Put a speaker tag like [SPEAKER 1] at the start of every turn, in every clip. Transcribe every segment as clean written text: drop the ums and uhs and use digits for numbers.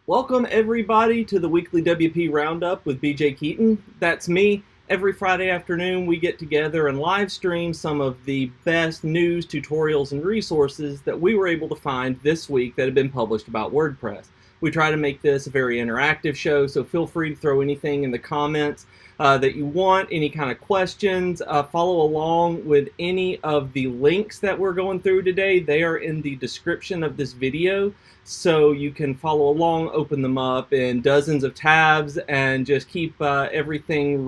[SPEAKER 1] Welcome everybody to the weekly WP Roundup with BJ Keeton. That's me. Every Friday afternoon we get together and live stream some of the best news, tutorials, and resources that we were able to find this week that have been published about WordPress. We try to make this a very interactive show, so feel free to throw anything in the comments that you want, any kind of questions. Follow along with any of the links that we're going through today. They are in the description of this video, so you can follow along, open them up in dozens of tabs, and just keep everything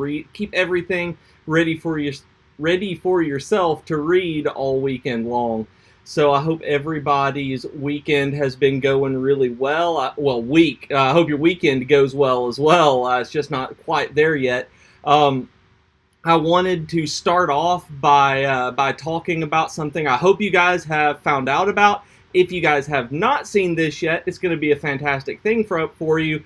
[SPEAKER 1] ready for yourself to read all weekend long. So I hope everybody's weekend has been going really well. I hope your weekend goes well as well. It's just not quite there yet. I wanted to start off by talking about something I hope you guys have found out about. If you guys have not seen this yet, it's going to be a fantastic thing for you.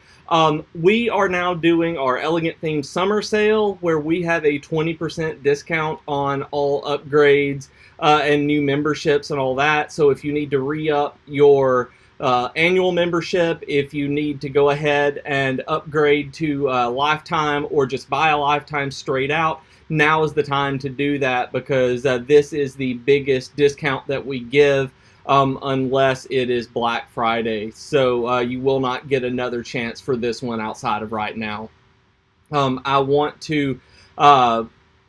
[SPEAKER 1] We are now doing our Elegant Themes summer sale, where we have a 20% discount on all upgrades and new memberships and all that. So if you need to re-up your annual membership, if you need to go ahead and upgrade to lifetime or just buy a lifetime straight out, now is the time to do that, because this is the biggest discount that we give. Unless it is Black Friday. So you will not get another chance for this one outside of right now. I want to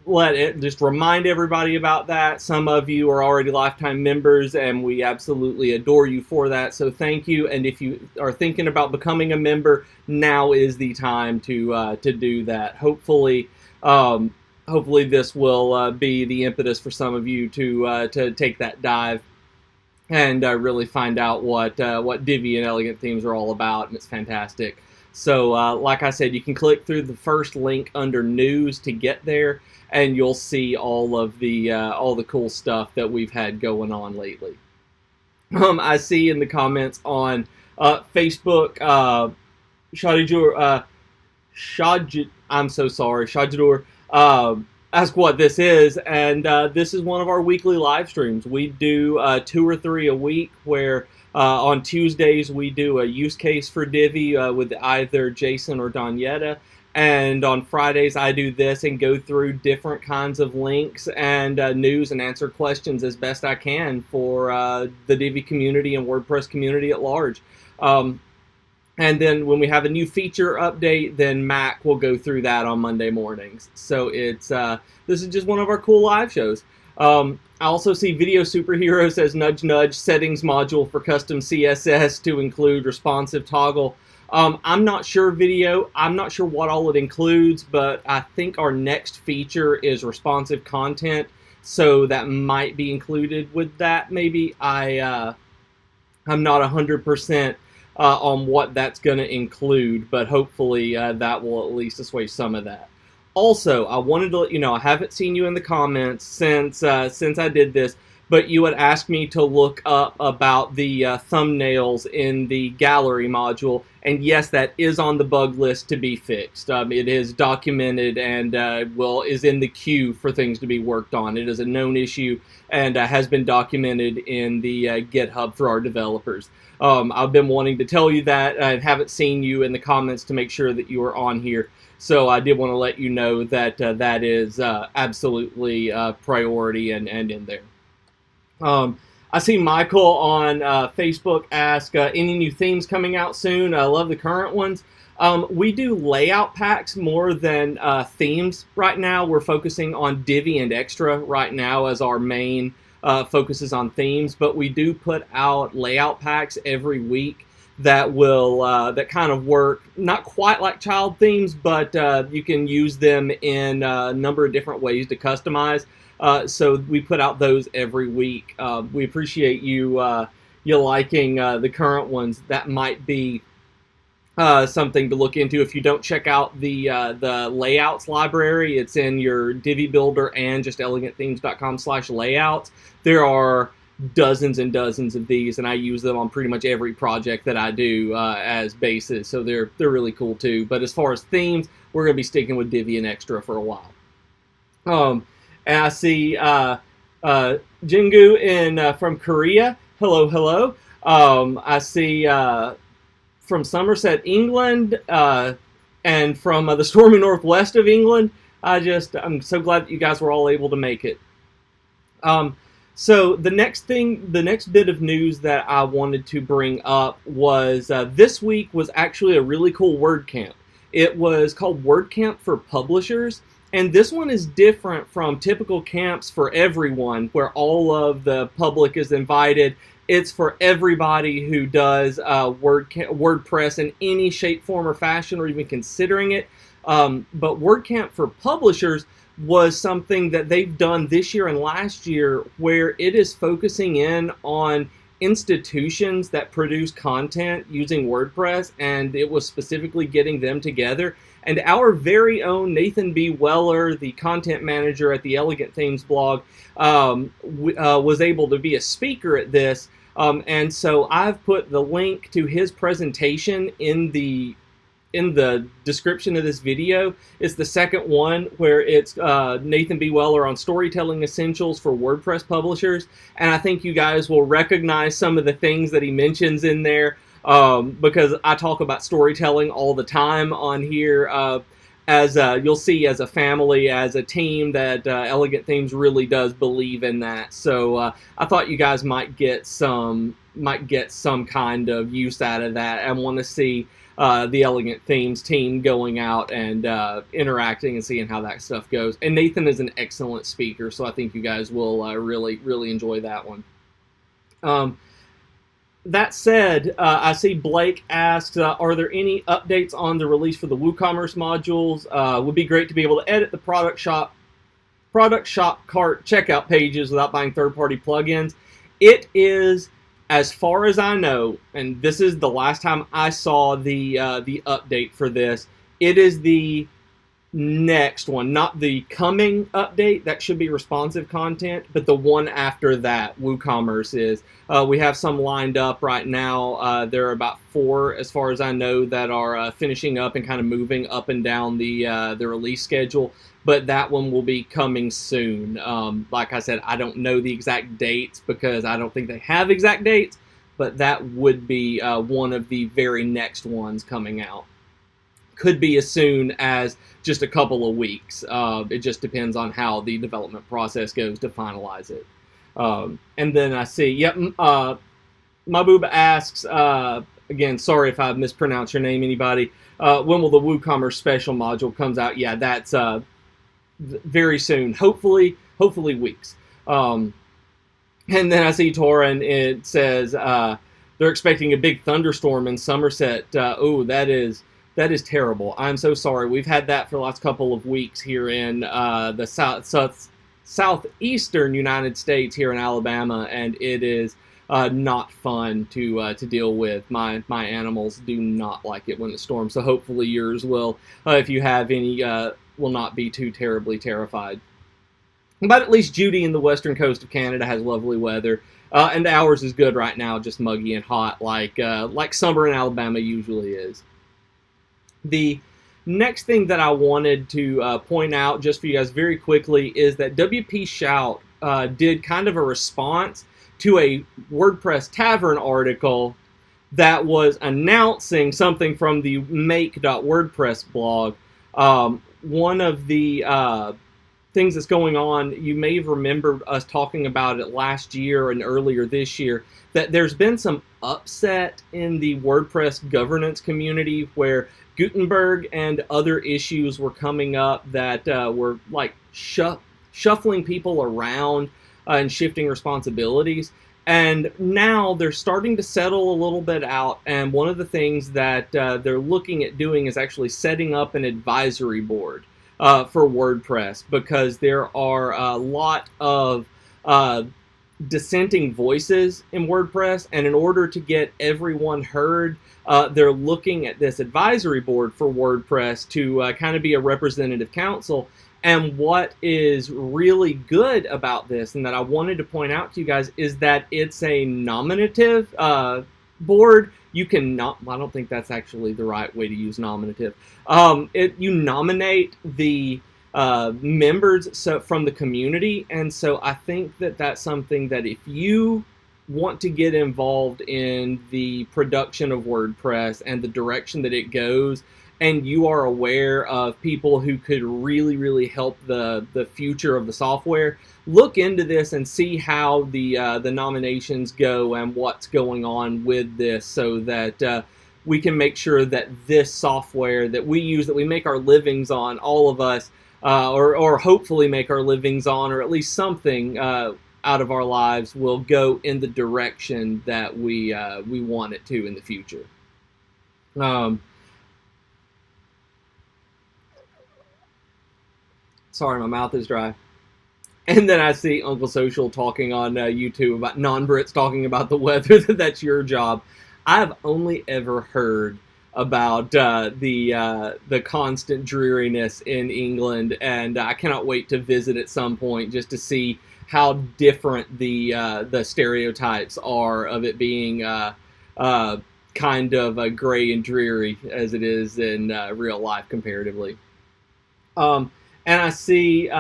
[SPEAKER 1] just remind everybody about that. Some of you are already lifetime members, and we absolutely adore you for that. So thank you. And if you are thinking about becoming a member, now is the time to do that. Hopefully this will be the impetus for some of you to take that dive and really find out what Divi and Elegant Themes are all about, and it's fantastic. So, like I said, you can click through the first link under News to get there, and you'll see all the cool stuff that we've had going on lately. I see in the comments on Facebook, I'm so sorry, Shajadur. Ask what this is, and this is one of our weekly live streams. We do 2 or 3 a week, where on Tuesdays we do a use case for Divi with either Jason or Donietta, and on Fridays I do this and go through different kinds of links and news and answer questions as best I can for the Divi community and WordPress community at large. And then when we have a new feature update, then Mac will go through that on Monday mornings. So it's this is just one of our cool live shows. I also see Video Superhero says nudge nudge settings module for custom CSS to include responsive toggle. I'm not sure, Video. I'm not sure what all it includes, but I think our next feature is responsive content, so that might be included with that. Maybe I'm not 100%. On what that's going to include, but hopefully that will at least assuage some of that. Also, I wanted to let you know, I haven't seen you in the comments since I did this, but you had asked me to look up about the thumbnails in the gallery module, and yes, that is on the bug list to be fixed. It is documented and is in the queue for things to be worked on. It is a known issue and has been documented in the GitHub for our developers. I've been wanting to tell you that. I haven't seen you in the comments to make sure that you are on here. So I did want to let you know that that is absolutely priority and in there. I see Michael on Facebook ask, any new themes coming out soon? I love the current ones. We do layout packs more than themes right now. We're focusing on Divi and Extra right now as our main focuses on themes, but we do put out layout packs every week that will that kind of work not quite like child themes, but you can use them in a number of different ways to customize. So we put out those every week. We appreciate you liking the current ones. That might be something to look into. If you don't check out the layouts library, it's in your Divi Builder and just elegantthemes.com/layouts. There are dozens and dozens of these, and I use them on pretty much every project that I do as bases. So they're really cool too. But as far as themes, we're going to be sticking with Divi and Extra for a while. And I see Jingu from Korea. Hello, hello. I see from Somerset, England, and from the stormy northwest of England. I'm so glad that you guys were all able to make it. So the next bit of news that I wanted to bring up was this week was actually a really cool WordCamp. It was called WordCamp for Publishers, and this one is different from typical camps for everyone, where all of the public is invited. It's for everybody who does WordPress in any shape, form, or fashion, or even considering it. But WordCamp for Publishers was something that they've done this year and last year, where it is focusing in on institutions that produce content using WordPress, and it was specifically getting them together. And our very own Nathan B. Weller, the content manager at the Elegant Themes blog, was able to be a speaker at this. And so I've put the link to his presentation in the description of this video. It's the second one, where it's Nathan B. Weller on storytelling essentials for WordPress publishers, and I think you guys will recognize some of the things that he mentions in there, because I talk about storytelling all the time on here, as you'll see, as a family, as a team, that Elegant Themes really does believe in that. So I thought you guys might get some kind of use out of that, and want to see the Elegant Themes team going out and interacting and seeing how that stuff goes. And Nathan is an excellent speaker, so I think you guys will really enjoy that one. That said, I see Blake asks, are there any updates on the release for the WooCommerce modules? Would be great to be able to edit the product shop cart checkout pages without buying third-party plugins. It is, as far as I know, and this is the last time I saw the update for this, it is the next one, not the coming update. That should be responsive content, but the one after that, WooCommerce is. We have some lined up right now. There are about 4, as far as I know, that are finishing up and kind of moving up and down the release schedule. But that one will be coming soon. Like I said, I don't know the exact dates because I don't think they have exact dates, but that would be one of the very next ones coming out. Could be as soon as just a couple of weeks. It just depends on how the development process goes to finalize it. And then I see, yep, Mabuba asks, again, sorry if I mispronounced your name, anybody. When will the WooCommerce special module comes out? Yeah, that's very soon. Hopefully weeks. And then I see Torin, it says they're expecting a big thunderstorm in Somerset. Oh, that is terrible. I'm so sorry. We've had that for the last couple of weeks here in the southeastern United States, here in Alabama, and it is not fun to deal with. My animals do not like it when it storms, so hopefully yours will, if you have any, will not be too terribly terrified. But at least Judy in the western coast of Canada has lovely weather, and ours is good right now, just muggy and hot, like summer in Alabama usually is. The next thing that I wanted to point out, just for you guys very quickly, is that WP Shout did kind of a response to a WordPress Tavern article that was announcing something from the make.wordpress blog. One of the things that's going on, you may have remembered us talking about it last year and earlier this year, that there's been some upset in the WordPress governance community where Gutenberg and other issues were coming up that were like shuffling people around and shifting responsibilities. And now they're starting to settle a little bit out, and one of the things that they're looking at doing is actually setting up an advisory board for WordPress, because there are a lot of dissenting voices in WordPress, and in order to get everyone heard, they're looking at this advisory board for WordPress to kind of be a representative council. And what is really good about this, and that I wanted to point out to you guys, is that it's a nominative board. You can not, I don't think that's actually the right way to use nominative. You nominate the members from the community, and so I think that that's something that if you want to get involved in the production of WordPress and the direction that it goes, and you are aware of people who could really, really help the future of the software, look into this and see how the nominations go and what's going on with this, so that we can make sure that this software that we use, that we make our livings on, all of us, or hopefully make our livings on, or at least something out of our lives, will go in the direction that we want it to in the future. Sorry, my mouth is dry. And then I see Uncle Social talking on YouTube about non-Brits talking about the weather, that that's your job. I've only ever heard about the constant dreariness in England, and I cannot wait to visit at some point just to see how different the stereotypes are of it being kind of gray and dreary as it is in real life comparatively. And I see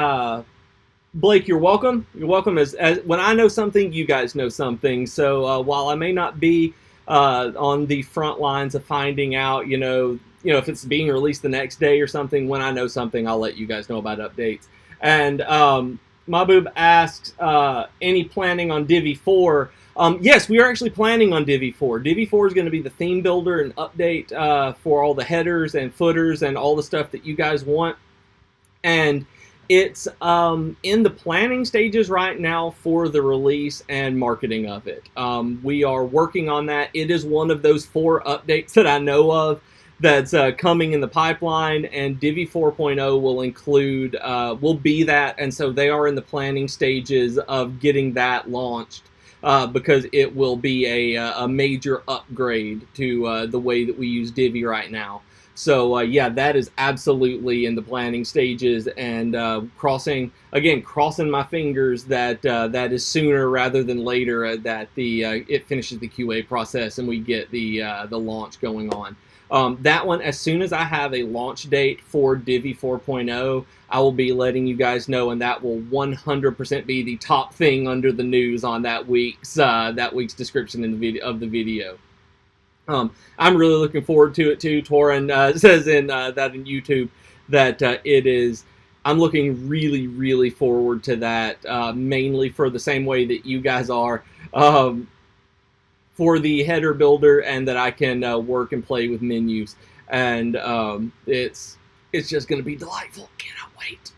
[SPEAKER 1] Blake, you're welcome. You're welcome. As when I know something, you guys know something. So while I may not be on the front lines of finding out, if it's being released the next day or something, when I know something, I'll let you guys know about updates. And Maboob asks, any planning on Divi 4? Yes, we are actually planning on Divi 4. Divi 4 is going to be the theme builder and update for all the headers and footers and all the stuff that you guys want. And it's in the planning stages right now for the release and marketing of it. We are working on that. It is one of those 4 updates that I know of that's coming in the pipeline, and Divi 4.0 will include, will be that, and so they are in the planning stages of getting that launched, because it will be a major upgrade to the way that we use Divi right now. So yeah, that is absolutely in the planning stages, and crossing my fingers that that is sooner rather than later, that it finishes the QA process and we get the launch going on. That one, as soon as I have a launch date for Divi 4.0, I will be letting you guys know, and that will 100% be the top thing under the news on that week's description in the video. I'm really looking forward to it too. Torin says in YouTube that it is. I'm looking really, really forward to that, mainly for the same way that you guys are, for the header builder, and that I can work and play with menus, and it's just going to be delightful. Cannot wait.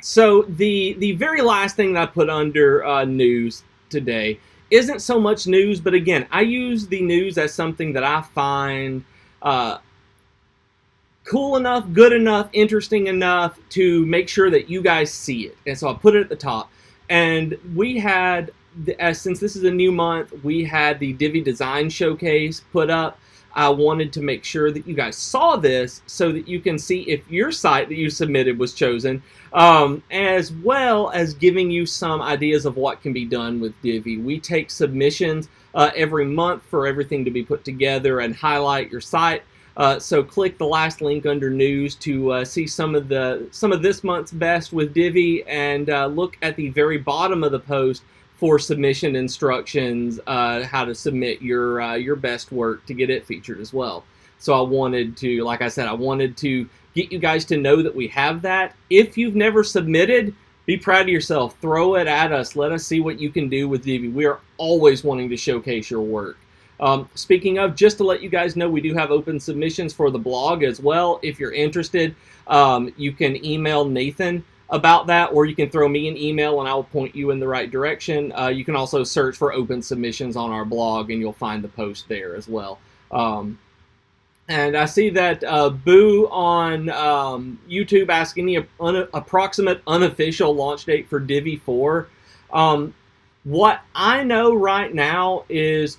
[SPEAKER 1] So the very last thing that I put under news today isn't so much news, but again, I use the news as something that I find cool enough, good enough, interesting enough to make sure that you guys see it. And so I put it at the top. And we had, since this is a new month, we had the Divi Design Showcase put up. I wanted to make sure that you guys saw this so that you can see if your site that you submitted was chosen, as well as giving you some ideas of what can be done with Divi. We take submissions every month for everything to be put together and highlight your site. So click the last link under news to see some of this month's best with Divi, and look at the very bottom of the post for submission instructions, how to submit your best work to get it featured as well. So I wanted to, like I said, I wanted to get you guys to know that we have that. If you've never submitted, be proud of yourself. Throw it at us. Let us see what you can do with Divi. We are always wanting to showcase your work. Speaking of, just to let you guys know, we do have open submissions for the blog as well. If you're interested, you can email Nathan about that, or you can throw me an email and I'll point you in the right direction. You can also search for open submissions on our blog and you'll find the post there as well. And I see that Boo on YouTube asking the approximate unofficial launch date for Divi 4. What I know right now is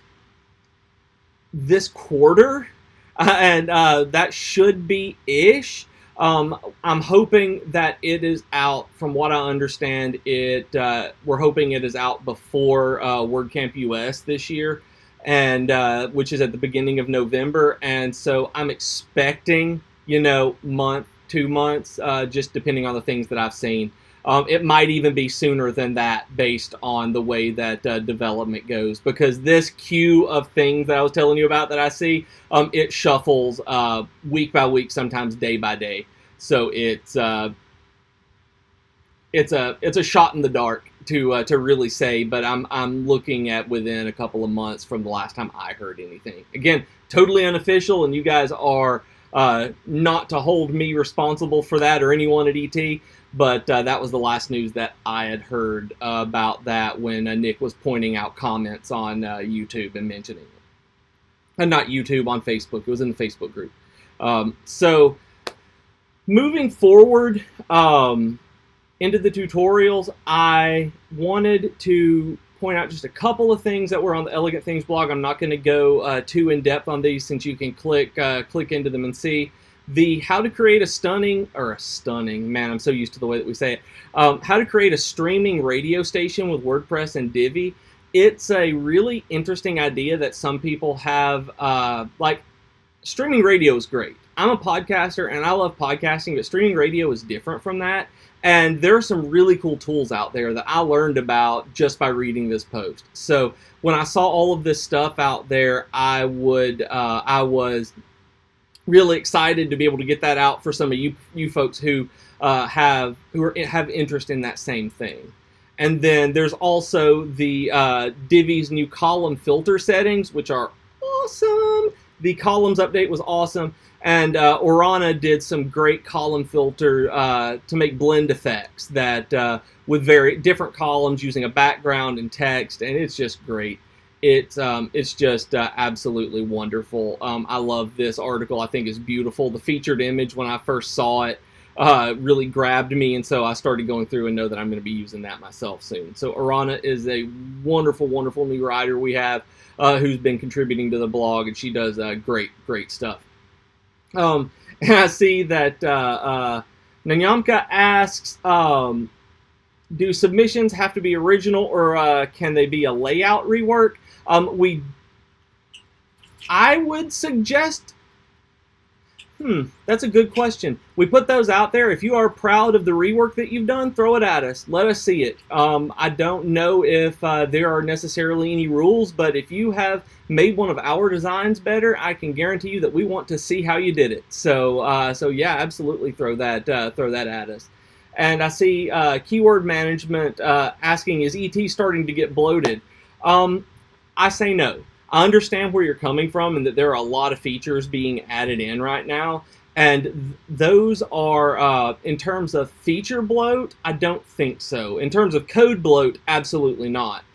[SPEAKER 1] this quarter, and that should be ish. I'm hoping that it is out. From what I understand, we're hoping it is out before WordCamp US this year, and which is at the beginning of November. And so I'm expecting, month, 2 months, just depending on the things that I've seen. It might even be sooner than that based on the way that development goes, because this queue of things that I was telling you about that I see, it shuffles week by week, sometimes day by day. So it's a shot in the dark to really say, but I'm looking at within a couple of months from the last time I heard anything. Again, totally unofficial, and you guys are not to hold me responsible for that or anyone at ET, but that was the last news that I had heard about that when Nick was pointing out comments on YouTube and mentioning it. And not YouTube, on Facebook. It was in the Facebook group. So moving forward into the tutorials, I wanted to point out just a couple of things that were on the Elegant Things blog. I'm not going to go too in depth on these, since you can click into them and see the how to create a stunning, man, I'm so used to the way that we say it, how to create a streaming radio station with WordPress and Divi. It's a really interesting idea that some people have. Like, streaming radio is great. I'm a podcaster and I love podcasting, but streaming radio is different from that. And there are some really cool tools out there that I learned about just by reading this post. So when I saw all of this stuff out there, I was really excited to be able to get that out for some of you folks who have interest in that same thing. And then there's also the Divi's new column filter settings, which are awesome. The columns update was awesome. And Orana did some great column filter to make blend effects that with very different columns using a background and text, and it's just great. It's just absolutely wonderful. I love this article. I think it's beautiful. The featured image, when I first saw it, really grabbed me, and so I started going through and know that I'm going to be using that myself soon. So Orana is a wonderful, wonderful new writer we have who's been contributing to the blog, and she does great stuff. And I see that Nanyamka asks, do submissions have to be original, or can they be a layout rework? I would suggest, that's a good question. We put those out there. If you are proud of the rework that you've done, throw it at us. Let us see it. I don't know if there are necessarily any rules, but if you have made one of our designs better, I can guarantee you that we want to see how you did it. So yeah, absolutely throw that at us. And I see keyword management asking, is ET starting to get bloated? I say no. I understand where you're coming from, and that there are a lot of features being added in right now. And those are, in terms of feature bloat, I don't think so. In terms of code bloat, absolutely not.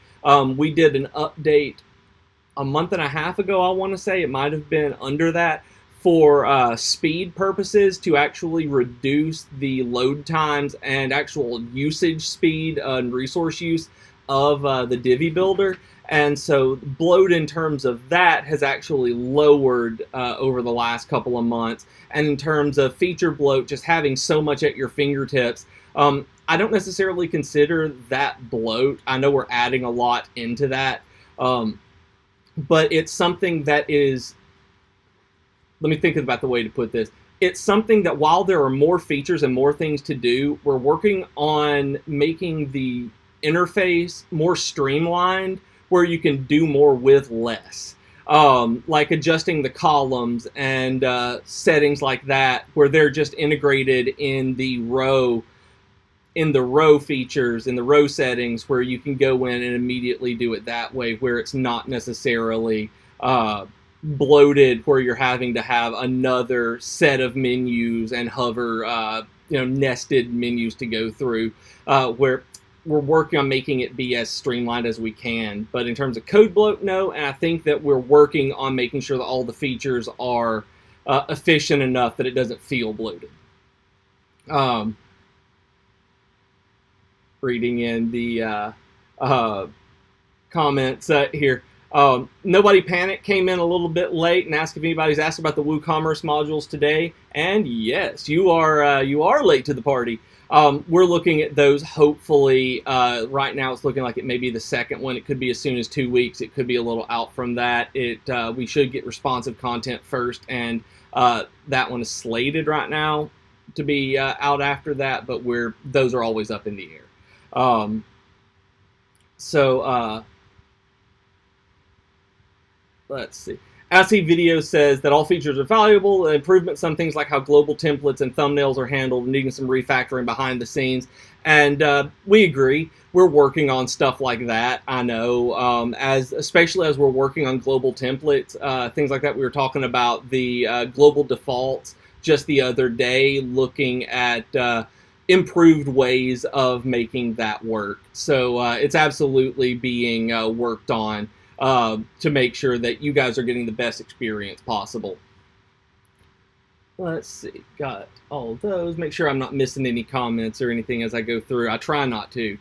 [SPEAKER 1] We did an update a month and a half ago, I want to say. It might have been under that, for speed purposes, to actually reduce the load times and actual usage speed and resource use of the Divi builder. And so bloat in terms of that has actually lowered over the last couple of months. And in terms of feature bloat, just having so much at your fingertips, I don't necessarily consider that bloat. I know we're adding a lot into that, but it's something that is, let me think about the way to put this. It's something that, while there are more features and more things to do, we're working on making the interface more streamlined, where you can do more with less, like adjusting the columns and settings like that, where they're just integrated in the row features, in the row settings, where you can go in and immediately do it that way, where it's not necessarily bloated, where you're having to have another set of menus and hover, nested menus to go through, where we're working on making it be as streamlined as we can. But in terms of code bloat, no. And I think that we're working on making sure that all the features are efficient enough that it doesn't feel bloated. Reading in the comments here. Nobody Panic came in a little bit late and asked if anybody's asked about the WooCommerce modules today. And yes, you are late to the party. We're looking at those, hopefully. Right now it's looking like it may be the second one. It could be as soon as 2 weeks. It could be a little out from that. We should get responsive content first, and that one is slated right now. to be out after that, but those are always up in the air. Let's see. Assy Video says that all features are valuable. Improvement, some things like how global templates and thumbnails are handled, needing some refactoring behind the scenes. And we agree. We're working on stuff like that. I know, especially as we're working on global templates, things like that. We were talking about the global defaults just the other day, looking at improved ways of making that work. So it's absolutely being worked on to make sure that you guys are getting the best experience possible. Let's see, got all of those. Make sure I'm not missing any comments or anything as I go through. I try not to.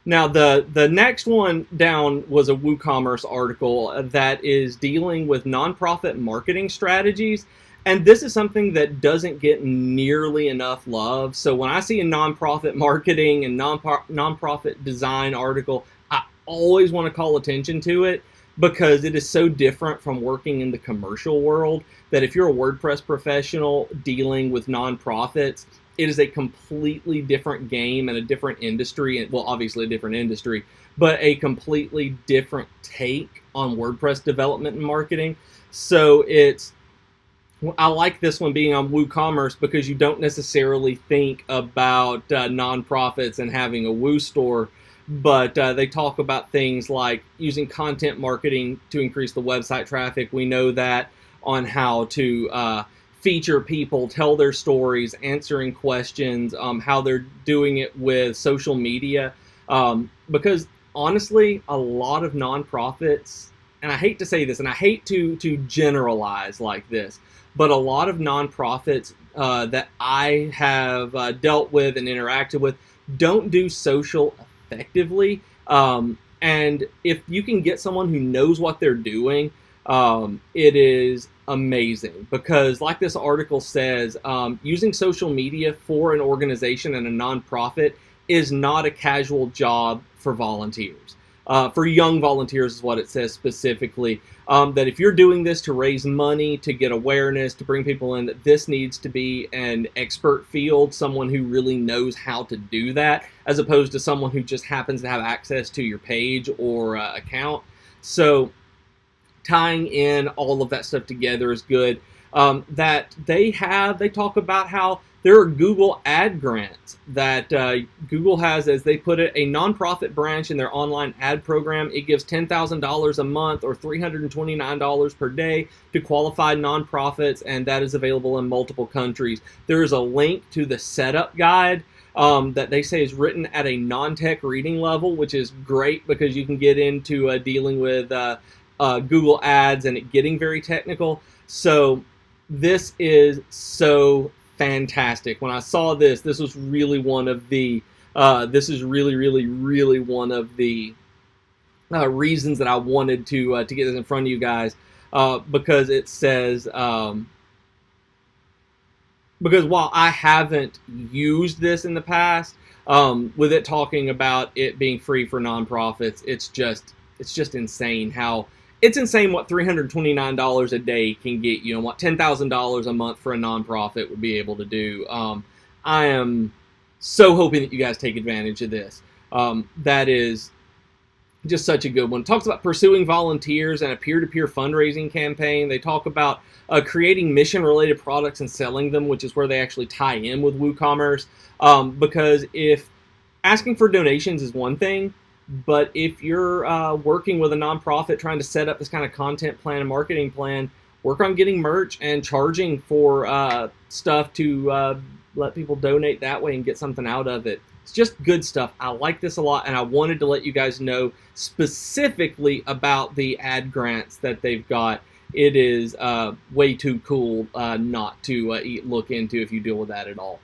[SPEAKER 1] Now, the next one down was a WooCommerce article that is dealing with nonprofit marketing strategies. And this is something that doesn't get nearly enough love. So when I see a nonprofit marketing and nonprofit design article, I always want to call attention to it because it is so different from working in the commercial world that if you're a WordPress professional dealing with nonprofits, it is a completely different game and a different industry. Well, obviously a different industry, but a completely different take on WordPress development and marketing. So I like this one being on WooCommerce because you don't necessarily think about nonprofits and having a Woo store, but they talk about things like using content marketing to increase the website traffic. We know that on how to feature people, tell their stories, answering questions, how they're doing it with social media. Because honestly, a lot of nonprofits, and I hate to say this, and I hate to generalize like this, but a lot of nonprofits that I have dealt with and interacted with don't do social effectively. And if you can get someone who knows what they're doing, it is amazing. Because like this article says, using social media for an organization and a nonprofit is not a casual job for volunteers. For young volunteers is what it says specifically. That if you're doing this to raise money, to get awareness, to bring people in, that this needs to be an expert field, someone who really knows how to do that, as opposed to someone who just happens to have access to your page or account. So tying in all of that stuff together is good. That they talk about how there are Google ad grants that Google has, as they put it, a nonprofit branch in their online ad program. It gives $10,000 a month or $329 per day to qualified nonprofits, and that is available in multiple countries. There is a link to the setup guide that they say is written at a non-tech reading level, which is great because you can get into dealing with Google ads and it getting very technical. So this is so fantastic. When I saw this was really one of the this is really one of the reasons that I wanted to get this in front of you guys, because it says because while I haven't used this in the past, with it talking about it being free for nonprofits, it's just insane how it's insane what $329 a day can get you, and what $10,000 a month for a nonprofit would be able to do. I am so hoping that you guys take advantage of this. That is just such a good one. It talks about pursuing volunteers and a peer-to-peer fundraising campaign. They talk about creating mission-related products and selling them, which is where they actually tie in with WooCommerce. Because if asking for donations is one thing, but if you're working with a nonprofit trying to set up this kind of content plan and marketing plan, work on getting merch and charging for stuff to let people donate that way and get something out of it. It's just good stuff. I like this a lot, and I wanted to let you guys know specifically about the ad grants that they've got. It is way too cool not to look into if you deal with that at all.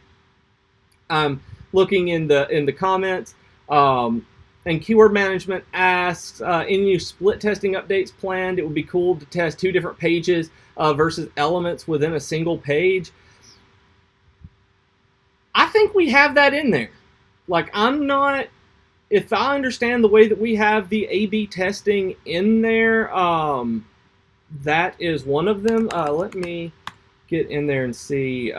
[SPEAKER 1] Looking in the comments. And Keyword Management asks, any new split testing updates planned? It would be cool to test 2 different pages versus elements within a single page. I think we have that in there. Like, if I understand the way that we have the A/B testing in there, that is one of them. Let me get in there and see,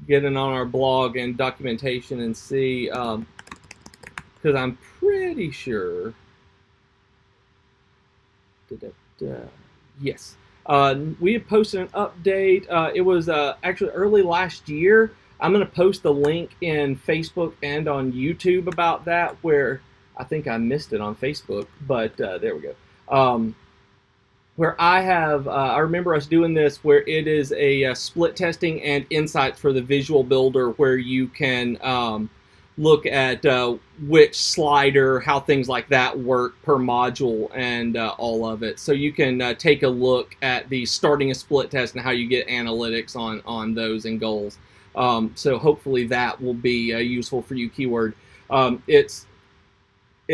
[SPEAKER 1] get in on our blog and documentation and see, because I'm pretty sure, yes, we had posted an update. It was actually early last year. I'm going to post the link in Facebook and on YouTube about that, where I think I missed it on Facebook, but there we go. Where I have, I remember us doing this, where it is a split testing and insights for the visual builder, where you can look at which slider, how things like that work per module, and all of it. So you can take a look at the starting a split test and how you get analytics on those and goals. So hopefully that will be useful for you, Keyword. It's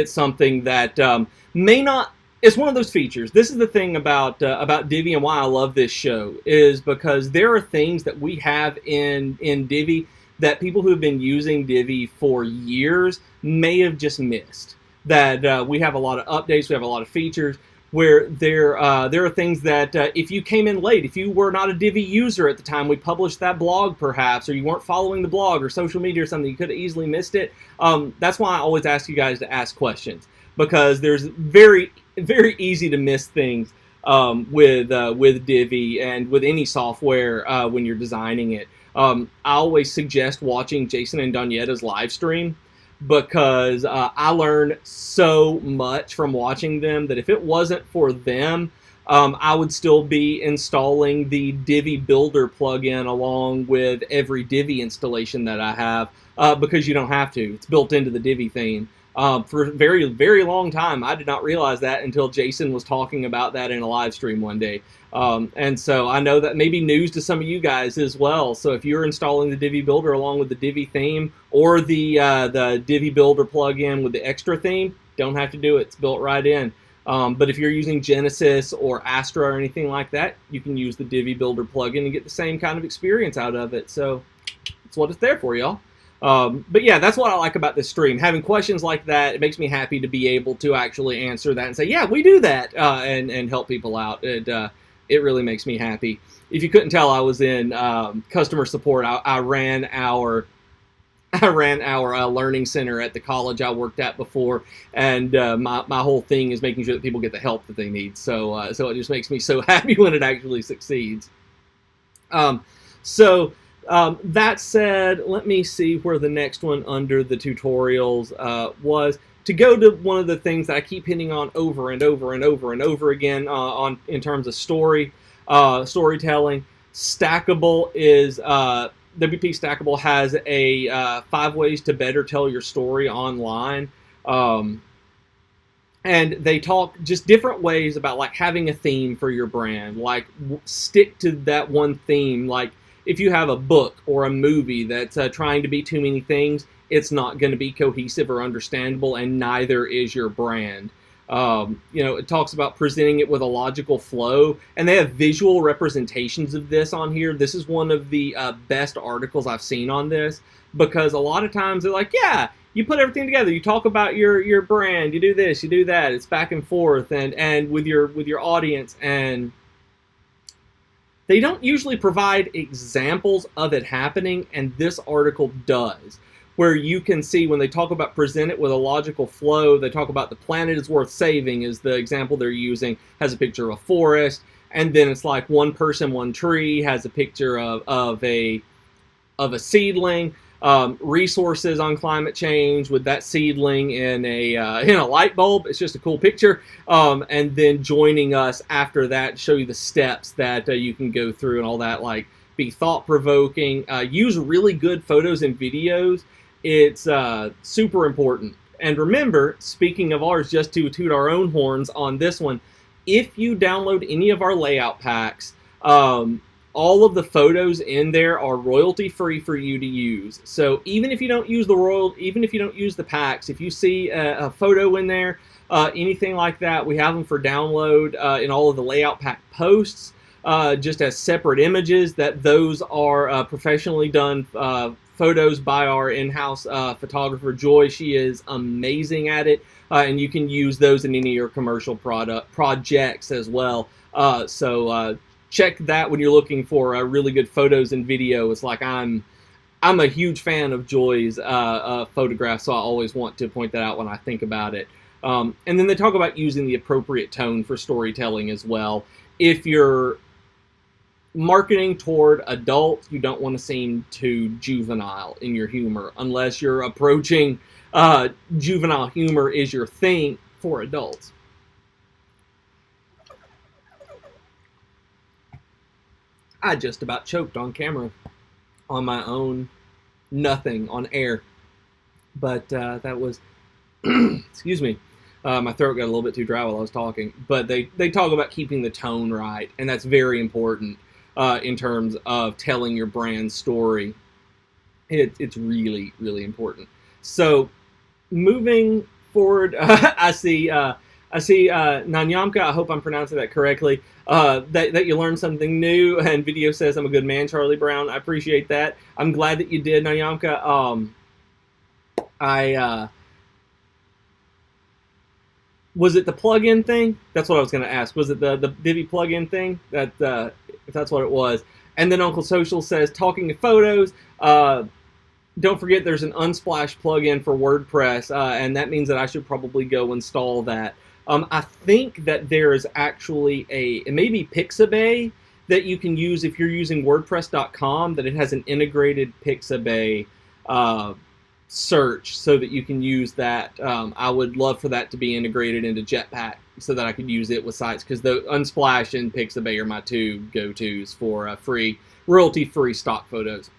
[SPEAKER 1] something that may not. It's one of those features. This is the thing about Divi and why I love this show, is because there are things that we have in Divi that people who have been using Divi for years may have just missed. That we have a lot of updates, we have a lot of features where there are things that if you came in late, if you were not a Divi user at the time we published that blog perhaps, or you weren't following the blog or social media or something, you could have easily missed it. That's why I always ask you guys to ask questions, because there's very easy to miss things with Divi and with any software when you're designing it. I always suggest watching Jason and Donyetta's live stream, because I learn so much from watching them that if it wasn't for them, I would still be installing the Divi Builder plugin along with every Divi installation that I have, because you don't have to. It's built into the Divi theme. For a very, very long time, I did not realize that until Jason was talking about that in a live stream one day. And so I know that may be news to some of you guys as well. So if you're installing the Divi Builder along with the Divi theme, or the Divi Builder plugin with the extra theme, don't have to do it. It's built right in. But if you're using Genesis or Astra or anything like that, you can use the Divi Builder plugin and get the same kind of experience out of it. So that's what it's there for, y'all. But yeah, that's what I like about this stream. Having questions like that, it makes me happy to be able to actually answer that and say, yeah, we do that, and help people out. It really makes me happy. If you couldn't tell, I was in customer support. I ran our learning center at the college I worked at before, and my whole thing is making sure that people get the help that they need. So it just makes me so happy when it actually succeeds. That said, let me see where the next one under the tutorials was. To go to one of the things that I keep hitting on over and over and over and over again in terms of storytelling, Stackable is WP Stackable has a 5 ways to better tell your story online. And they talk just different ways about like having a theme for your brand, like stick to that one theme. Like if you have a book or a movie that's trying to be too many things, it's not going to be cohesive or understandable, and neither is your brand. It talks about presenting it with a logical flow, and they have visual representations of this on here. This is one of the best articles I've seen on this, because a lot of times they're like, yeah, you put everything together, you talk about your brand, you do this, you do that, it's back and forth, and with your audience, and they don't usually provide examples of it happening, and this article does, where you can see when they talk about present it with a logical flow, they talk about the planet is worth saving is the example they're using, has a picture of a forest, and then it's like one person, one tree, has a picture of a seedling, resources on climate change with that seedling in a light bulb. It's just a cool picture. And then joining us after that, show you the steps that you can go through and all that, like be thought-provoking, use really good photos and videos. It's super important. And remember, speaking of ours, just to toot our own horns on this one, if you download any of our layout packs, all of the photos in there are royalty-free for you to use. So even if you don't use the packs, if you see a photo in there, anything like that, we have them for download in all of the layout pack posts, just as separate images. Those are professionally done photos by our in-house photographer, Joy. She is amazing at it, and you can use those in any of your commercial projects as well. So check that when you're looking for really good photos and video. It's like I'm a huge fan of Joy's photographs, so I always want to point that out when I think about it. And then they talk about using the appropriate tone for storytelling as well. If you're marketing toward adults, you don't want to seem too juvenile in your humor, unless you're approaching juvenile humor is your thing for adults. I just about choked on camera on my own nothing on air, but that was excuse me, my throat got a little bit too dry while I was talking. But they talk about keeping the tone right, and that's very important in terms of telling your brand story. It's really, really important. So moving forward, I see Nanyamka, I hope I'm pronouncing that correctly, that you learned something new, and video says I'm a good man, Charlie Brown. I appreciate that. I'm glad that you did, Nanyamka. Was it the plugin thing? That's what I was going to ask. Was it the Divi plugin thing? If that's what it was. And then Uncle Social says, talking to photos, don't forget there's an Unsplash plugin for WordPress, and that means that I should probably go install that. I think that there is actually maybe Pixabay that you can use if you're using WordPress.com, that it has an integrated Pixabay search so that you can use that. I would love for that to be integrated into Jetpack so that I could use it with sites, because the Unsplash and Pixabay are my two go-tos for free, royalty-free stock photos.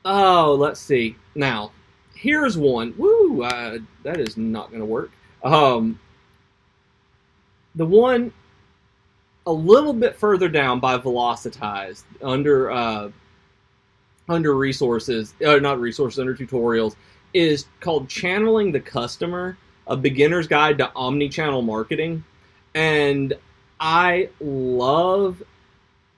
[SPEAKER 1] Oh, let's see. Now, here's one. Woo, that is not going to work. The one a little bit further down by Velocitized under resources, not resources, under tutorials, is called Channeling the Customer, a beginner's guide to omni-channel marketing. And I love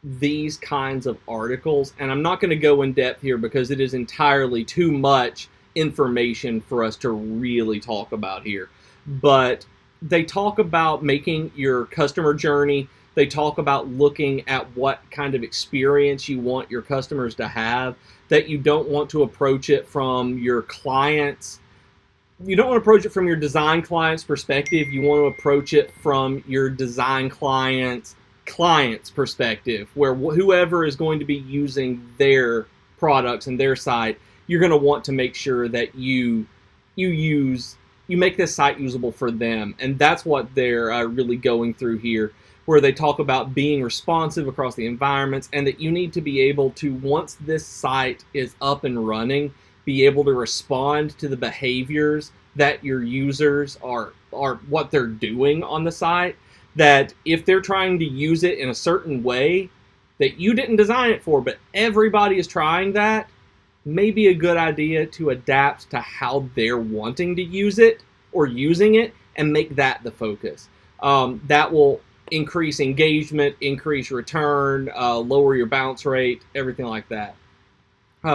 [SPEAKER 1] these kinds of articles, and I'm not going to go in depth here because it is entirely too much information for us to really talk about here. But they talk about making your customer journey. They talk about looking at what kind of experience you want your customers to have, that you don't want to approach it from your clients. You don't want to approach it from your design client's perspective. You want to approach it from your design client's perspective, where whoever is going to be using their products and their site, you're going to want to make sure that you make this site usable for them. And that's what they're really going through here, where they talk about being responsive across the environments, and that you need to be able to, once this site is up and running, be able to respond to the behaviors that your users are what they're doing on the site. That if they're trying to use it in a certain way that you didn't design it for, but everybody is trying that, may be a good idea to adapt to how they're wanting to use it or using it, and make that the focus. That will increase engagement, increase return, lower your bounce rate, everything like that.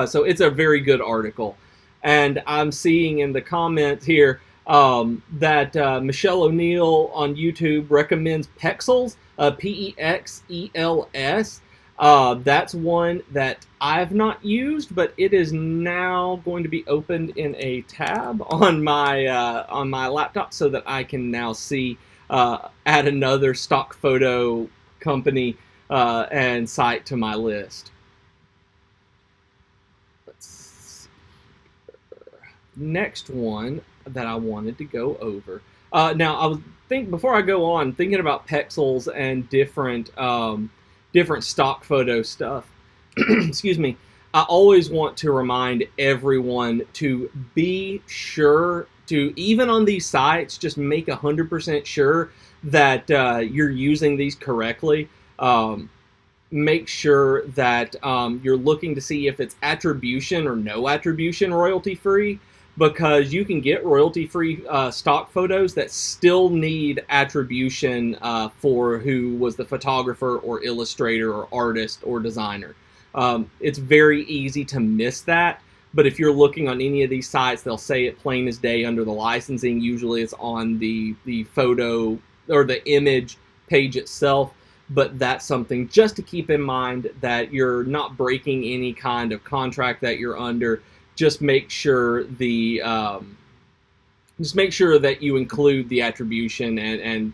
[SPEAKER 1] So it's a very good article. And I'm seeing in the comments here that Michelle O'Neill on YouTube recommends Pexels, P-E-X-E-L-S. That's one that I've not used, but it is now going to be opened in a tab on my laptop, so that I can now see add another stock photo company and site to my list. Let's see. Next one that I wanted to go over. Now, I was before I go on, thinking about Pexels and different stock photo stuff. Excuse me. I always want to remind everyone to be sure to, even on these sites, just make 100% sure that you're using these correctly. Make sure that you're looking to see if it's attribution or no attribution royalty free, because you can get royalty free stock photos that still need attribution for who was the photographer or illustrator or artist or designer. It's very easy to miss that. But if you're looking on any of these sites, they'll say it plain as day under the licensing. Usually it's on the photo or the image page itself. but that's something just to keep in mind, that you're not breaking any kind of contract that you're under. Just make sure that you include the attribution and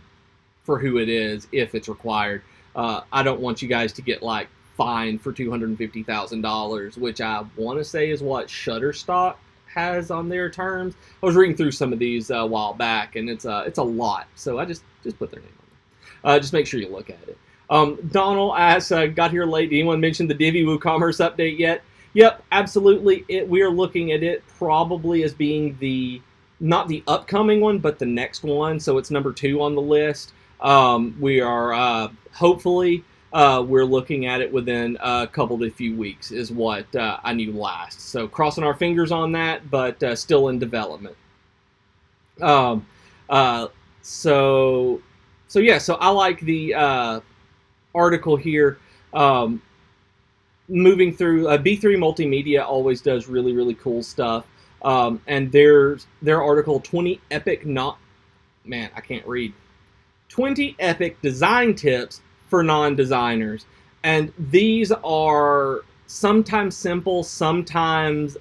[SPEAKER 1] for who it is if it's required. I don't want you guys to get like fined for $250,000, which I want to say is what Shutterstock has on their terms. I was reading through some of these a while back, and it's a lot. So I just put their name on there. Just make sure you look at it. Donald asks, got here late. Did anyone mention the Divi WooCommerce update yet? Yep, absolutely. We are looking at it probably as being not the upcoming one, but the next one. So it's number 2 on the list. We are hopefully we're looking at it within a couple to few weeks is what I knew last. So crossing our fingers on that, but still in development. So I like the article here. Moving through, B3 Multimedia always does really, really cool stuff. And their article, 20 epic 20 epic design tips for non-designers. And these are sometimes simple, sometimes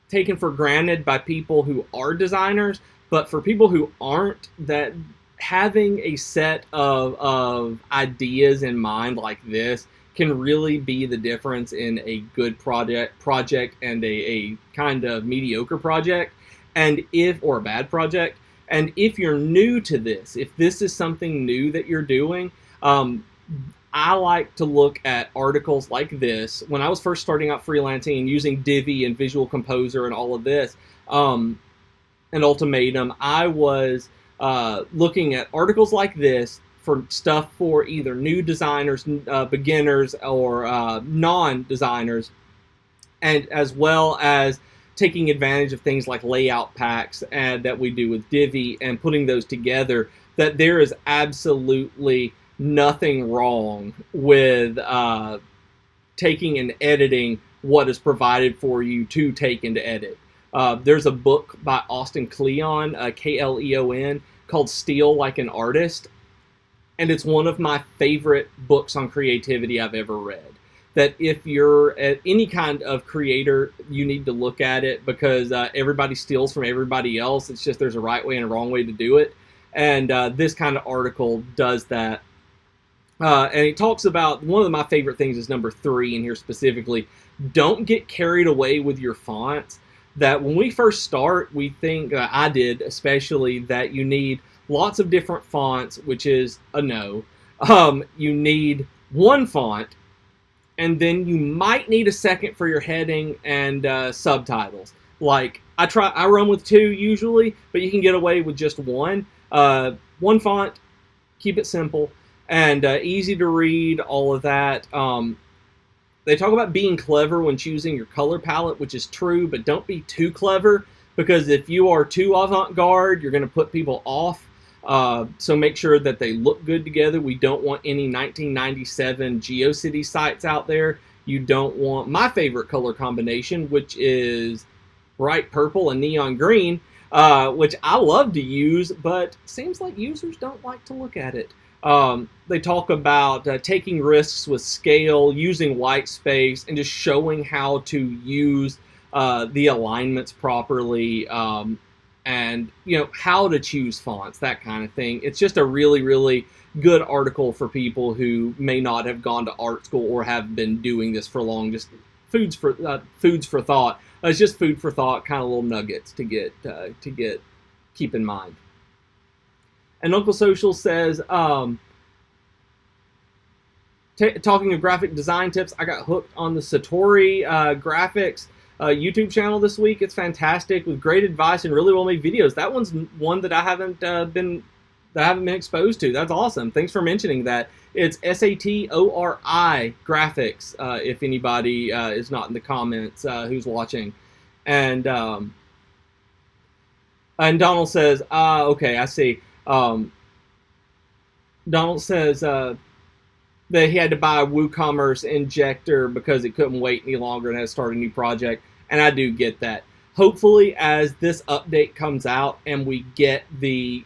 [SPEAKER 1] taken for granted by people who are designers. But for people who aren't, that having a set of ideas in mind like this can really be the difference in a good project and a kind of mediocre project, or a bad project. And if you're new to this, if this is something new that you're doing, I like to look at articles like this. When I was first starting out freelancing and using Divi and Visual Composer and all of this, and Ultimatum, I was looking at articles like this for stuff for either new designers, beginners, or non-designers, and as well as taking advantage of things like layout packs that we do with Divi and putting those together. That there is absolutely nothing wrong with taking and editing what is provided for you to take and to edit. There's a book by Austin Kleon, Kleon, called Steal Like an Artist. And it's one of my favorite books on creativity I've ever read. That if you're any kind of creator, you need to look at it, because everybody steals from everybody else. It's just there's a right way and a wrong way to do it. And this kind of article does that. And it talks about, one of my favorite things is number 3 in here specifically. Don't get carried away with your fonts. That when we first start, we think, I did especially, that you need lots of different fonts, which is a no. You need one font, and then you might need a second for your heading and subtitles. Like, I run with 2 usually, but you can get away with just one. One font, keep it simple, and easy to read, all of that. They talk about being clever when choosing your color palette, which is true, but don't be too clever, because if you are too avant-garde, you're going to put people off. So make sure that they look good together. We don't want any 1997 GeoCity sites out there. You don't want my favorite color combination, which is bright purple and neon green, which I love to use, but seems like users don't like to look at it. They talk about taking risks with scale, using white space, and just showing how to use the alignments properly, and how to choose fonts, that kind of thing. It's just a really, really good article for people who may not have gone to art school or have been doing this for long. Just foods for thought. It's just food for thought, kind of little nuggets to keep in mind. And Uncle Social says, talking of graphic design tips, I got hooked on the Satori graphics YouTube channel this week. It's fantastic, with great advice and really well made videos. That one's one that I haven't been exposed to. That's awesome. Thanks for mentioning that. It's Satori graphics. If anybody is not in the comments who's watching, and Donald says, okay, I see. Donald says that he had to buy a WooCommerce injector because he couldn't wait any longer and had to start a new project. And I do get that. Hopefully, as this update comes out and we get the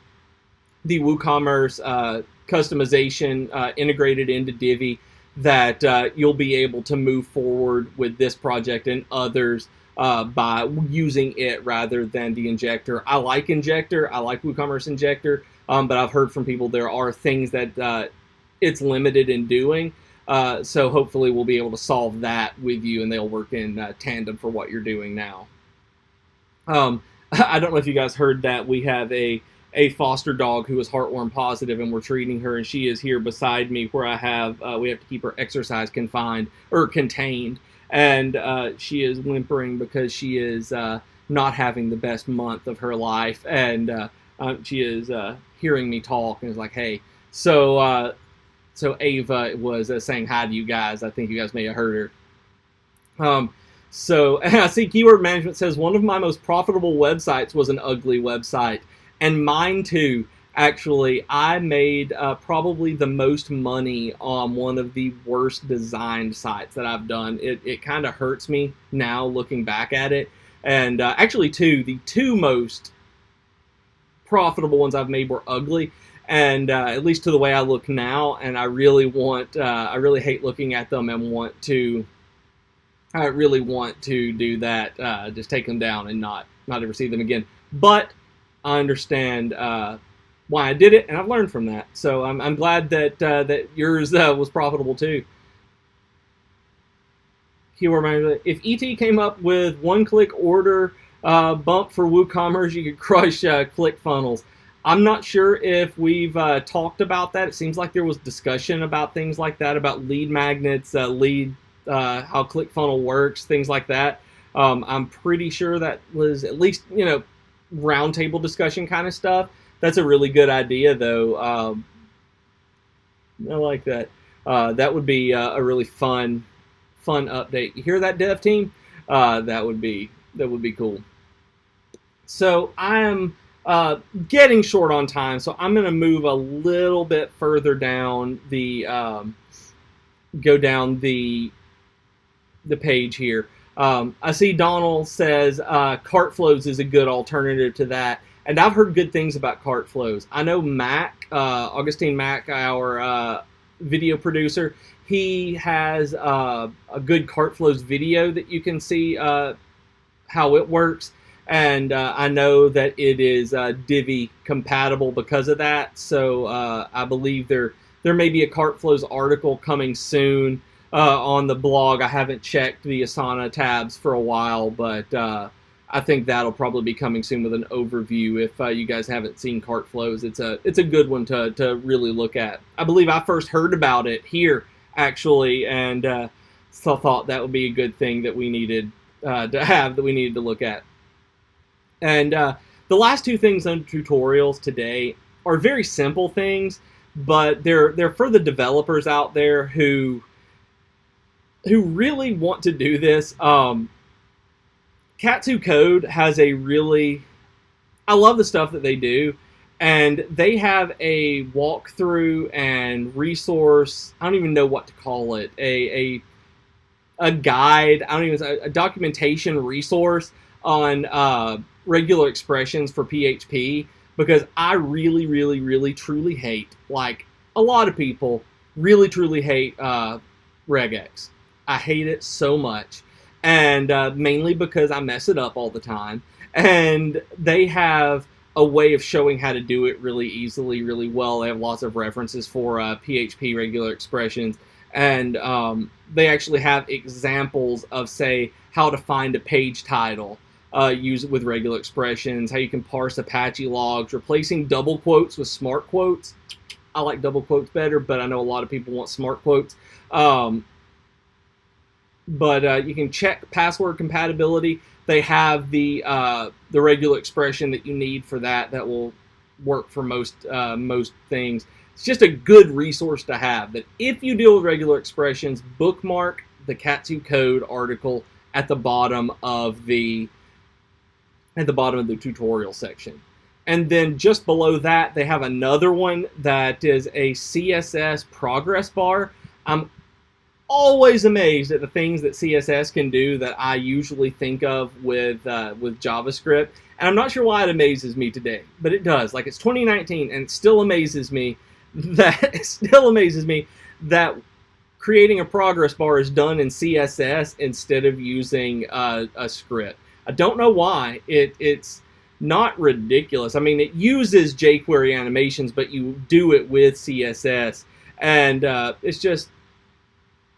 [SPEAKER 1] WooCommerce customization integrated into Divi that you'll be able to move forward with this project and others by using it rather than the injector. I like injector. I like WooCommerce injector, but I've heard from people there are things that it's limited in doing. So hopefully we'll be able to solve that with you, and they'll work in tandem for what you're doing now. I don't know if you guys heard that we have a foster dog who is heartworm positive, and we're treating her, and she is here beside me where I have we have to keep her exercise contained, and she is whimpering because she is not having the best month of her life, and she is hearing me talk and is like, hey. So Ava was saying hi to you guys. I think you guys may have heard her. So I see Keyword Management says, one of my most profitable websites was an ugly website. And mine too. Actually, I made probably the most money on one of the worst designed sites that I've done. It kind of hurts me now looking back at it. And actually the two most profitable ones I've made were ugly. And at least to the way I look now, and I really hate looking at them and I really want to do that, just take them down and not ever see them again. But I understand why I did it, and I've learned from that. So I'm glad that that yours was profitable too. Keyword Manager, if ET came up with one-click order bump for WooCommerce, you could crush ClickFunnels. I'm not sure if we've talked about that. It seems like there was discussion about things like that, about lead magnets, how ClickFunnels works, things like that. I'm pretty sure that was at least, roundtable discussion kind of stuff. That's a really good idea, though. I like that. That would be a really fun update. You hear that, dev team? That would be cool. So I'm getting short on time, so I'm going to move a little bit further down go down the page here. I see Donald says cart flows is a good alternative to that, and I've heard good things about cart flows. I know Mac, Augustine Mac, our video producer, he has a good cart flows video that you can see how it works, and I know that it is Divi compatible because of that. So I believe there may be a cart flows article coming soon on the blog. I haven't checked the Asana tabs for a while, but I think that'll probably be coming soon with an overview. If you guys haven't seen cart flows, it's a good one to really look at. I believe I first heard about it here actually, and so thought that would be a good thing that we needed to look at. And the last two things on tutorials today are very simple things, but they're for the developers out there who really want to do this. Katsu Code has I love the stuff that they do, and they have a walkthrough and resource, I don't even know what to call it, a guide, a documentation resource on regular expressions for PHP, because I really, really, really, truly hate, like a lot of people, really, truly hate regex. I hate it so much, and mainly because I mess it up all the time, and they have a way of showing how to do it really easily, really well. They have lots of references for PHP regular expressions, and they actually have examples of, say, how to find a page title, use it with regular expressions, how you can parse Apache logs, replacing double quotes with smart quotes. I like double quotes better, but I know a lot of people want smart quotes. But you can check password compatibility. They have the regular expression that you need for that will work for most things. It's just a good resource to have. That if you deal with regular expressions, bookmark the Katsu Code article at the bottom of the tutorial section. And then just below that, they have another one that is a CSS progress bar. I'm always amazed at the things that CSS can do that I usually think of with JavaScript. And I'm not sure why it amazes me today, but it does. Like, it's 2019 and it still amazes me that still amazes me that creating a progress bar is done in CSS instead of using a script. I don't know why. It's not ridiculous. I mean, it uses jQuery animations, but you do it with CSS, and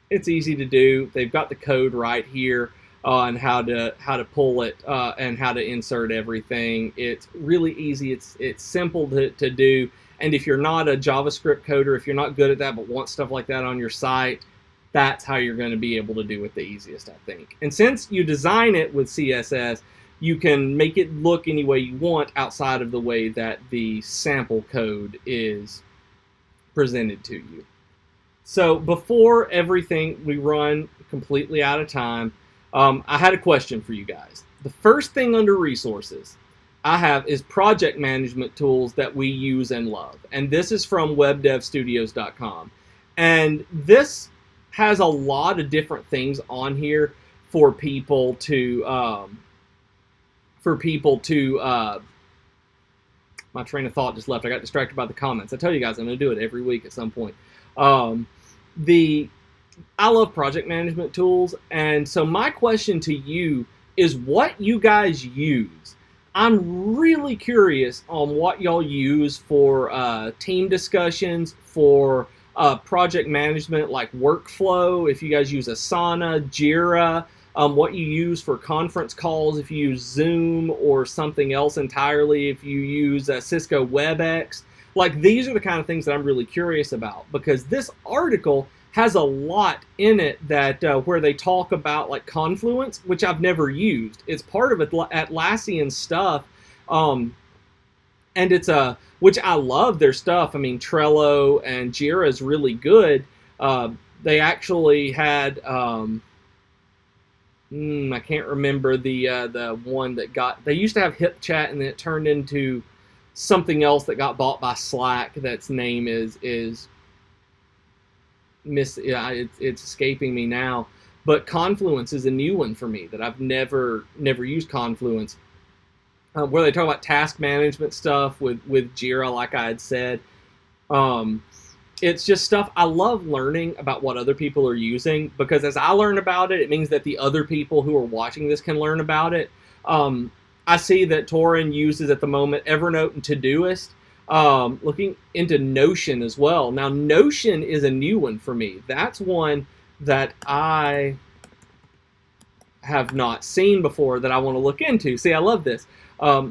[SPEAKER 1] it's easy to do. They've got the code right here on how to pull it and how to insert everything. It's really easy. It's simple to do. And if you're not a JavaScript coder, if you're not good at that but want stuff like that on your site, that's how you're going to be able to do it the easiest, I think. And since you design it with CSS, you can make it look any way you want outside of the way that the sample code is presented to you. So before everything, we run completely out of time. I had a question for you guys. The first thing under resources I have is project management tools that we use and love. And this is from webdevstudios.com. And this has a lot of different things on here for people to, my train of thought just left. I got distracted by the comments. I tell you guys, I'm going to do it every week at some point. I love project management tools, and so my question to you is what you guys use. I'm really curious on what y'all use for team discussions, for project management like workflow, if you guys use Asana, Jira, what you use for conference calls, if you use Zoom or something else entirely, if you use Cisco WebEx. Like, these are the kind of things that I'm really curious about, because this article has a lot in it that where they talk about like Confluence, which I've never used. It's part of Atlassian stuff, and it's which I love their stuff. I mean, Trello and Jira is really good. They actually had I can't remember the one that got. They used to have HipChat, and then it turned into something else that got bought by Slack. That's name is it's escaping me now. But Confluence is a new one for me that I've never used Confluence, where they talk about task management stuff with Jira, like I had said. It's just stuff I love learning about what other people are using, because as I learn about it, it means that the other people who are watching this can learn about it. I see that Torin uses at the moment Evernote and Todoist. Looking into Notion as well. Now, Notion is a new one for me. That's one that I have not seen before that I want to look into. See, I love this.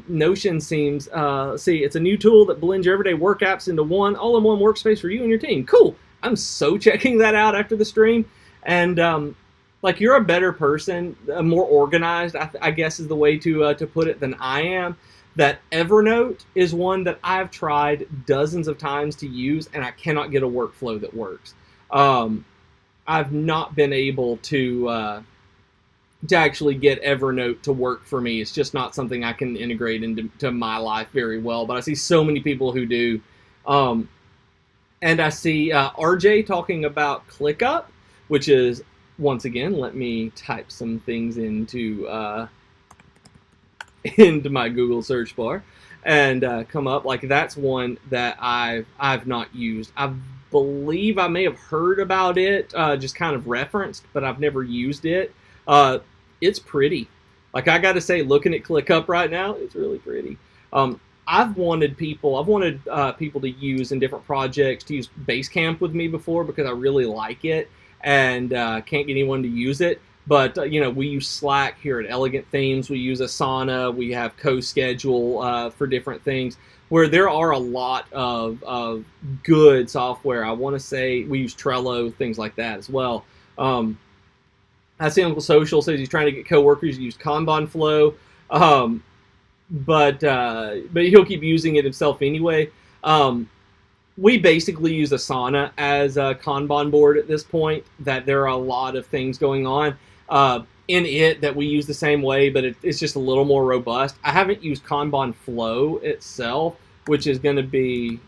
[SPEAKER 1] Notion seems, it's a new tool that blends your everyday work apps into one all-in-one workspace for you and your team. Cool. I'm so checking that out after the stream. And like, you're a better person, more organized, I guess is the way to put it, than I am. That Evernote is one that I've tried dozens of times to use, and I cannot get a workflow that works. I've not been able to actually get Evernote to work for me. It's just not something I can integrate into my life very well, but I see so many people who do. And I see RJ talking about ClickUp, which is, once again, let me type some things into my Google search bar and come up. Like, that's one that I've not used. I believe I may have heard about it, just kind of referenced, but I've never used it. It's pretty. Like, I got to say, looking at ClickUp right now, it's really pretty. I've wanted people to use in different projects to use Basecamp with me before, because I really like it and can't get anyone to use it. But, we use Slack here at Elegant Themes. We use Asana. We have CoSchedule for different things, where there are a lot of good software. I want to say we use Trello, things like that as well. I see Uncle Social says he's trying to get coworkers to use Kanban flow, but he'll keep using it himself anyway. We basically use Asana as a Kanban board at this point. That there are a lot of things going on in it that we use the same way, but it's just a little more robust. I haven't used Kanban flow itself, which is going to be,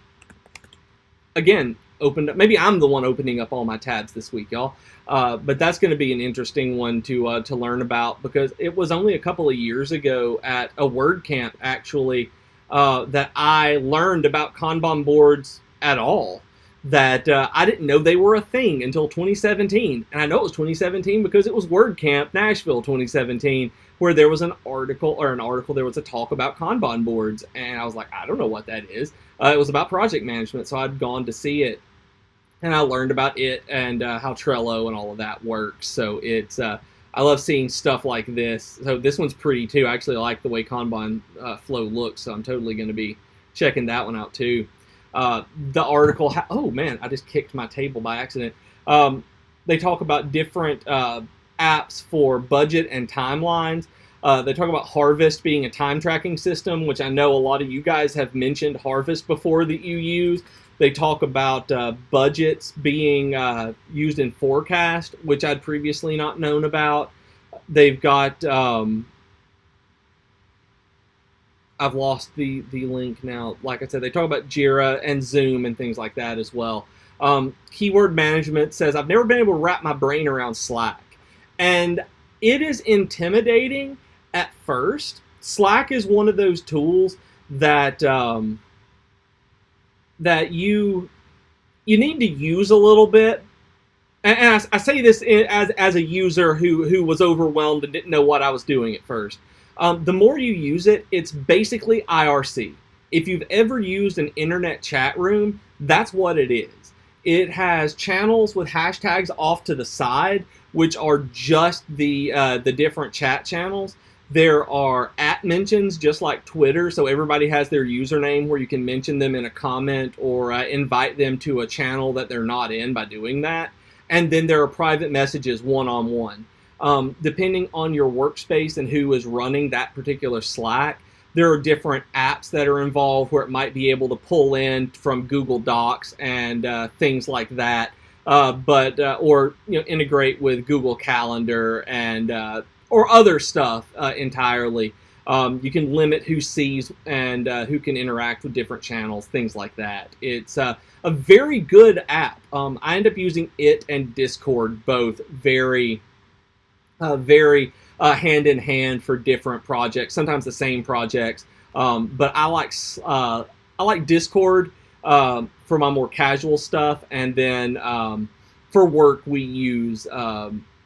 [SPEAKER 1] again, opened up. Maybe I'm the one opening up all my tabs this week, y'all. But that's going to be an interesting one to learn about, because it was only a couple of years ago at a WordCamp, actually, that I learned about Kanban boards at all. that I didn't know they were a thing until 2017. And I know it was 2017 because it was WordCamp Nashville 2017, where there was there was a talk about Kanban boards. And I was like, I don't know what that is. It was about project management, so I'd gone to see it. And I learned about it and how Trello and all of that works. So it's I love seeing stuff like this. So this one's pretty too. I actually like the way Kanban flow looks, so I'm totally going to be checking that one out too. The article, oh man, I just kicked my table by accident. They talk about different apps for budget and timelines. They talk about Harvest being a time tracking system, which I know a lot of you guys have mentioned Harvest before that you use. They talk about budgets being used in Forecast, which I'd previously not known about. They've got... I've lost the link now. Like I said, they talk about Jira and Zoom and things like that as well. Keyword management says, I've never been able to wrap my brain around Slack. And it is intimidating at first. Slack is one of those tools that that you need to use a little bit. And I say this as a user who was overwhelmed and didn't know what I was doing at first. The more you use it, it's basically IRC. If you've ever used an internet chat room, that's what it is. It has channels with hashtags off to the side, which are just the different chat channels. There are @mentions, just like Twitter, so everybody has their username where you can mention them in a comment or invite them to a channel that they're not in by doing that. And then there are private messages one-on-one. Depending on your workspace and who is running that particular Slack, there are different apps that are involved where it might be able to pull in from Google Docs and things like that, or integrate with Google Calendar and or other stuff entirely. You can limit who sees and who can interact with different channels, things like that. It's a very good app. I end up using it and Discord both very hand in hand for different projects, sometimes the same projects. But I like Discord for my more casual stuff, and then for work we use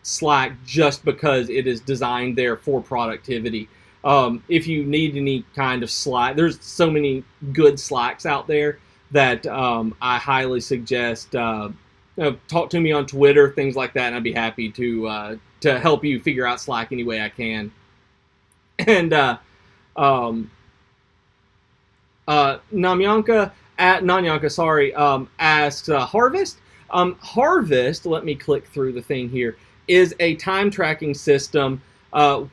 [SPEAKER 1] Slack just because it is designed there for productivity. If you need any kind of Slack, there's so many good Slacks out there that I highly suggest. Talk to me on Twitter, things like that, and I'd be happy to help you figure out Slack any way I can. And Nanyanka asks Harvest. Harvest, let me click through the thing here, is a time tracking system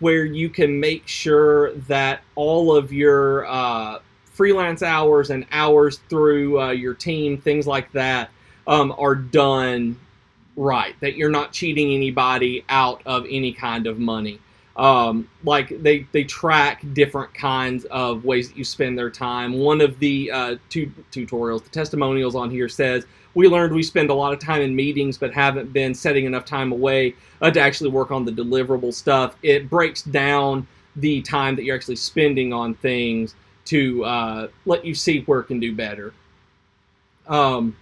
[SPEAKER 1] where you can make sure that all of your freelance hours and hours through your team, things like that, are done right, that you're not cheating anybody out of any kind of money. Like they track different kinds of ways that you spend their time. One of the tutorials, the testimonials on here says, we learned we spend a lot of time in meetings but haven't been setting enough time away to actually work on the deliverable stuff. It breaks down the time that you're actually spending on things to let you see where it can do better. I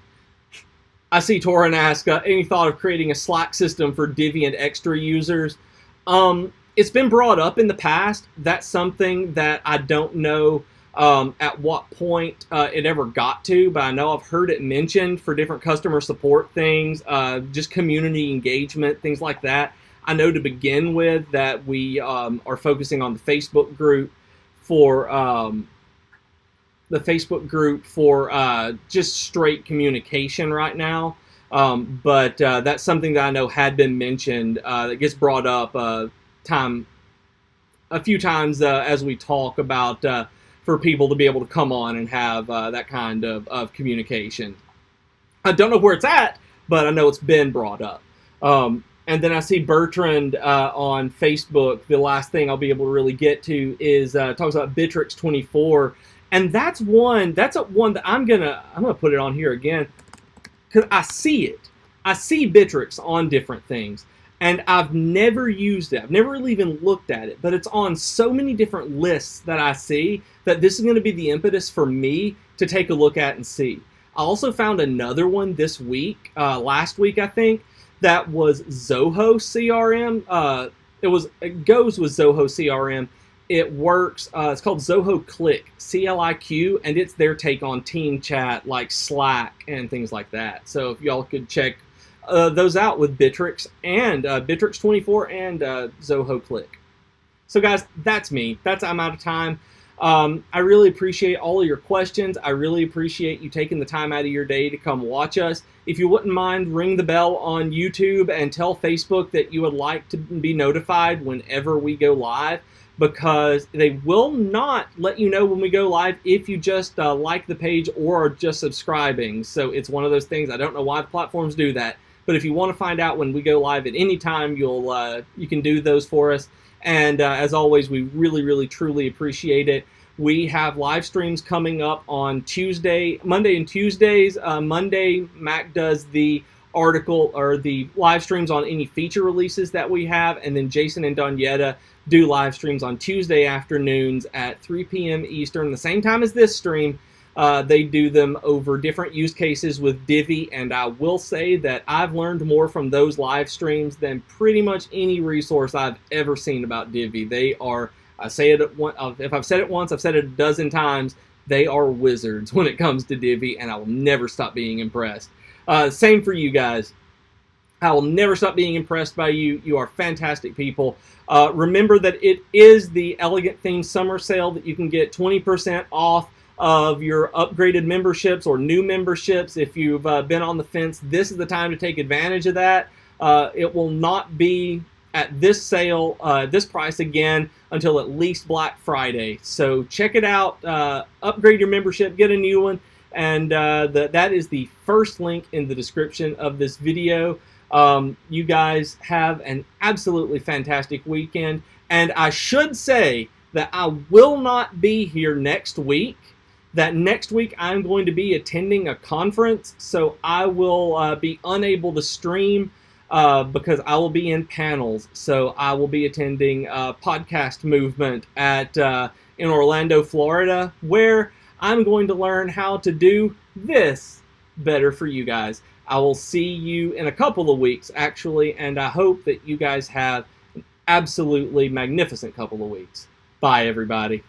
[SPEAKER 1] see Torin ask, any thought of creating a Slack system for Divi and extra users? It's been brought up in the past. That's something that I don't know at what point it ever got to, but I know I've heard it mentioned for different customer support things, just community engagement, things like that. I know to begin with that we are focusing on the Facebook group for just straight communication right now. But that's something that I know had been mentioned that gets brought up a few times as we talk about for people to be able to come on and have that kind of communication. I don't know where it's at, but I know it's been brought up. And then I see Bertrand on Facebook. The last thing I'll be able to really get to is talks about Bitryx 24. And that's one that I'm gonna put it on here again because I see it. I see Bitryx on different things, and I've never used it. I've never really even looked at it, but it's on so many different lists that I see that this is going to be the impetus for me to take a look at and see. I also found another one this week, last week I think, that was Zoho CRM. It goes with Zoho CRM. It works. It's called Zoho Click, CLIQ, and it's their take on team chat like Slack and things like that. So if y'all could check those out with Bitryx and Bitryx 24 and Zoho Click. So guys, that's me. I'm out of time. I really appreciate all of your questions. I really appreciate you taking the time out of your day to come watch us. If you wouldn't mind, ring the bell on YouTube and tell Facebook that you would like to be notified whenever we go live, because they will not let you know when we go live if you just like the page or are just subscribing. So it's one of those things. I don't know why the platforms do that, but if you want to find out when we go live at any time, you can do those for us. And as always, we really, really, truly appreciate it. We have live streams coming up on Monday and Tuesdays. Monday, Mac does the article or the live streams on any feature releases that we have. And then Jason and Donietta do live streams on Tuesday afternoons at 3 p.m. Eastern, the same time as this stream. They do them over different use cases with Divi, and I will say that I've learned more from those live streams than pretty much any resource I've ever seen about Divi. They are, if I've said it once, I've said it a dozen times, they are wizards when it comes to Divi, and I will never stop being impressed. Same for you guys. I will never stop being impressed by you. You are fantastic people. Remember that it is the Elegant Themes Summer Sale that you can get 20% off of your upgraded memberships or new memberships. If you've been on the fence, this is the time to take advantage of that. It will not be at this sale, this price again, until at least Black Friday. So check it out, upgrade your membership, get a new one, and that is the first link in the description of this video. You guys have an absolutely fantastic weekend, and I should say that I will not be here next week. That next week I'm going to be attending a conference, so I will be unable to stream because I will be in panels. So I will be attending Podcast Movement in Orlando, Florida, where I'm going to learn how to do this better for you guys. I will see you in a couple of weeks, actually, and I hope that you guys have an absolutely magnificent couple of weeks. Bye, everybody.